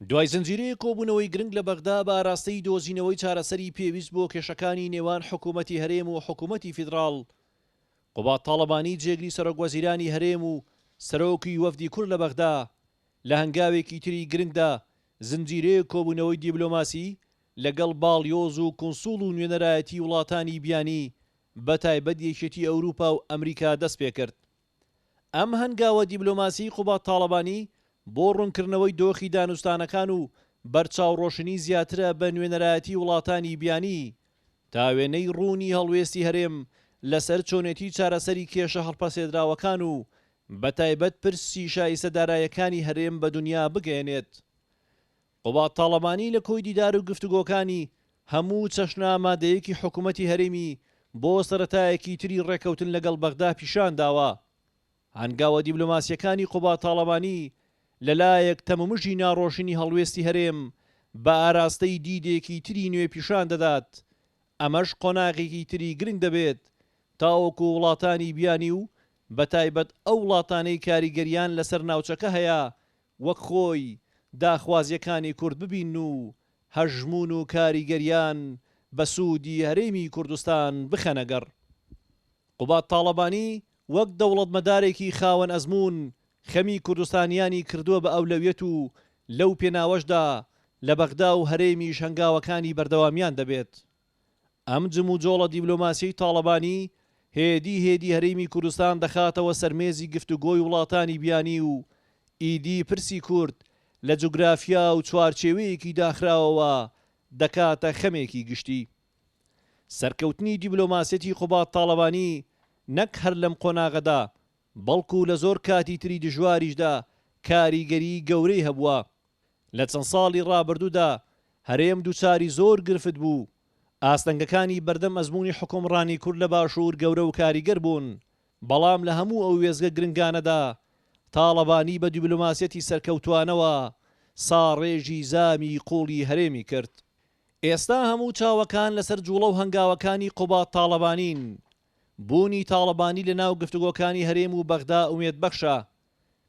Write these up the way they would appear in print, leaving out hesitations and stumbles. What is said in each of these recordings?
دوای زنجیرەیە کۆبوونەوەی گرنگ لە بەغدا بە ئاراستەی دۆزینەوەی چارەسەری پێویست بۆ کێشەکانی نێوان حکوومەتی هەرێم و حکوومەتی فیدراڵ، قوبات تاڵەبانی جێگری سەرۆکوەزیرانی هەرێم و سەرۆکی وەفدی کورد لە بەغدا لە هەنگاوێکی تری گرنگدا زنجیرەیە کۆبوونەوەی دیبلۆماسی لەگەڵ باڵیۆز و کونسوڵ و نوێنەرایەتی وڵاتانی بیانی بە تایبەت یەکێتی ئەوروپا و ئەمریکا دەست پێ کرد. ئەم هەنگاوە دیبلۆماسی قوبات تاڵەبانی بۆ ڕوونکردنەوەی دۆخی دانوستانەکان و بەرچاوڕۆشنی زیاترە بە نوێنەرایەتی وڵاتانی بیانی تا وێنەی ڕوونی هەڵوێستی هەرێم لەسەر چۆنێتی چارەسەری کێشە هەڵپەسێدراوەکان و بە تایبەت پرسی شایستەدارایەکانی هەرێم بە دنیا بگەێنێت. قوبات تاڵەبانی لە کۆی دیدار و گفتوگۆکانی هەموو چەشنە ئامادەیەکی حکوومەتی هەرێمی بۆ سەرەتایەکی تری ڕێکەوتن لەگەڵ بەغدا پیشان داوە. هەنگاوە دیبلۆماسیەکانی قوبات تاڵەبانی لەلایەک تەمەمژی ناڕۆژینی هەڵوێستی هەرێم بە ئاراستەی دیدێکی تری نوێ پیشان دەدات. ئەمەش قۆناغێکی تری گرنگ دەبێت تاوەکو وڵاتانی بیانی و بە تایبەت ئەو وڵاتانەی کاریگەریان لەسەر ناوچەکە هەیە وەک خۆی داخوازیەکانی کورد ببین و هەژمون و کاریگەریان بە سوودی هەرێمی کوردستان بخەنەگەڕ. قوبات تاڵەبانی وەک دەوڵەتمەدارێکی خاوەن ئەزمون خەمی کوردستانیانی کردووە بە ئەولەویەت و لەو پێناوەشدا لە بەغدا و هەرێمیش هەنگاوەکانی بەردەوامیان دەبێت. ئەم جم و جۆڵە دیبلۆماسیی تاڵەبانی هێدی هەرێمی کوردستان دەخاتەوە سەرمێزی گفتوگۆی وڵاتانی بیانی و ئیدی پرسی کورد لە جوگرافیا و چوارچێوەیەکی داخراوەوە دەکاتە خەمێکی گشتی. سەرکەوتنی دیبلۆماسیەتی قوبات تاڵەبانی نەک هەر لەم قۆناغەدا بەڵکو لە زۆر کاتی تری دژواریشدا کاریگەری گەورەی هەبووە. لە چەند ساڵی ڕابردوودا هەرێم دووچاری زۆر گرفت بوو. ئاستەنگەکانی بەردەم ئەزموونی حکومڕانی کورد لە باشوور گەورە و کاریگەر بوون، بەڵام لە هەموو ئەو وێزگە گرنگانەدا تاڵەبانی بە دیبلۆماسیەتی سەرکەوتوانەوە ساڕێژی زامی قوڵی هەرێمی کرد. ئێستا هەموو چاوەکان لەسەر جوڵە و هەنگاوەکانی قوبات تاڵەبانین. بوونی تاڵەبانی لە ناو گفتوگۆکانی هەرێم و بەغدا ئومێدبەخشە.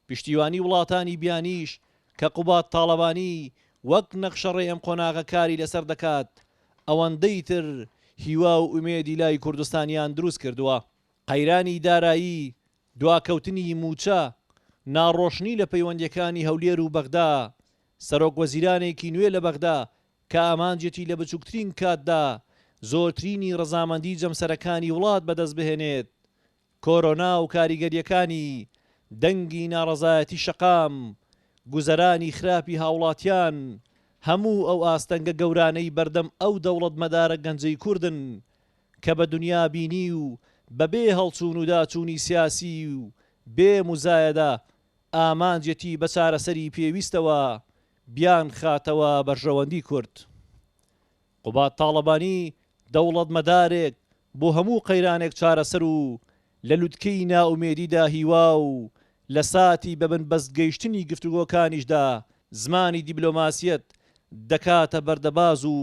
پشتیوانی وڵاتانی بیانیش کە قوبات تاڵەبانی وەک نەخشەڕێ ئەم قۆناغەکاری لەسەر دەکات ئەوەندەی تر هیوا و ئومێدی لای کوردستانیان دروست کردووە. قەیرانی دارایی، دواکەوتنی موچە، ناڕۆشنی لە پەیوەندیەکانی هەولێر و بەغدا، سەرۆکوەزیرانێکی نوێ لە بەغدا کە ئامانجێتی لە بچووکترین کاتدا زۆرترینی ڕەزامەندی جەمسەرەکانی وڵات بەدەست بهێنێت، کۆرۆنا و کاریگەریەکانی، دەنگی ناڕەزایەتی شەقام، گوزەرانی خراپی هاوڵاتیان، هەموو ئەو ئاستەنگە گەورانەی بەردەم ئەو دەوڵەت مەدارە گەنجەی کوردن کە بە دنیا بینی و بەبێ هەڵچوون و داچوونی سیاسی و بێ مزایەدا ئامانجێتی بە چارەسەری پێویستەوە بیان خاتەوە بەرژەوەندی کورد. قوبات تاڵەبانی دەوڵەت مەدارێک بۆ هەموو قەیرانێک چارەسەر و لە لوتکەی ناومێدیدا هیوا و لە ساتی بەبن بەستگەیشتنی گفتوگۆکانیشدا زمانی دیبلۆماسیەت دەکاتە بەردەباز و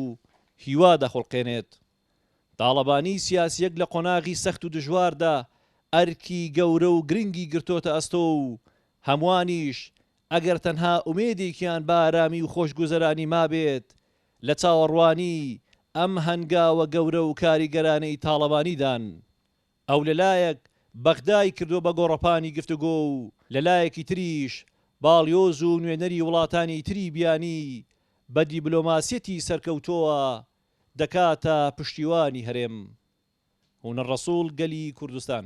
هیوا دەخۆڵقێنێت. تاڵەبانی سیاسیەک لە قۆناغی سەخت و دژواردا ئەرکی گەورە و گرنگی گرتۆتە ئەستۆ و هەموانیش ئەگەر تەنها ئومێدێکیان بە ئارامی و خۆشگوزەرانی مابێت لە چاوەڕوانی ئەم هەنگاوە گەورە و کاریگەرانەی تاڵەبانیدان. ئەو لەلایەک بەغدای کردو بە گۆڕەپانی گفتوگۆ و لەلایەکی تریش باڵیۆز و نوێنەری وڵاتانی تری بیانی بە دیبلۆماسیەتی سەرکەوتووە دەکاتە پشتیوانی هەرێم. هونەر ڕەسوڵ گەلی کوردستان.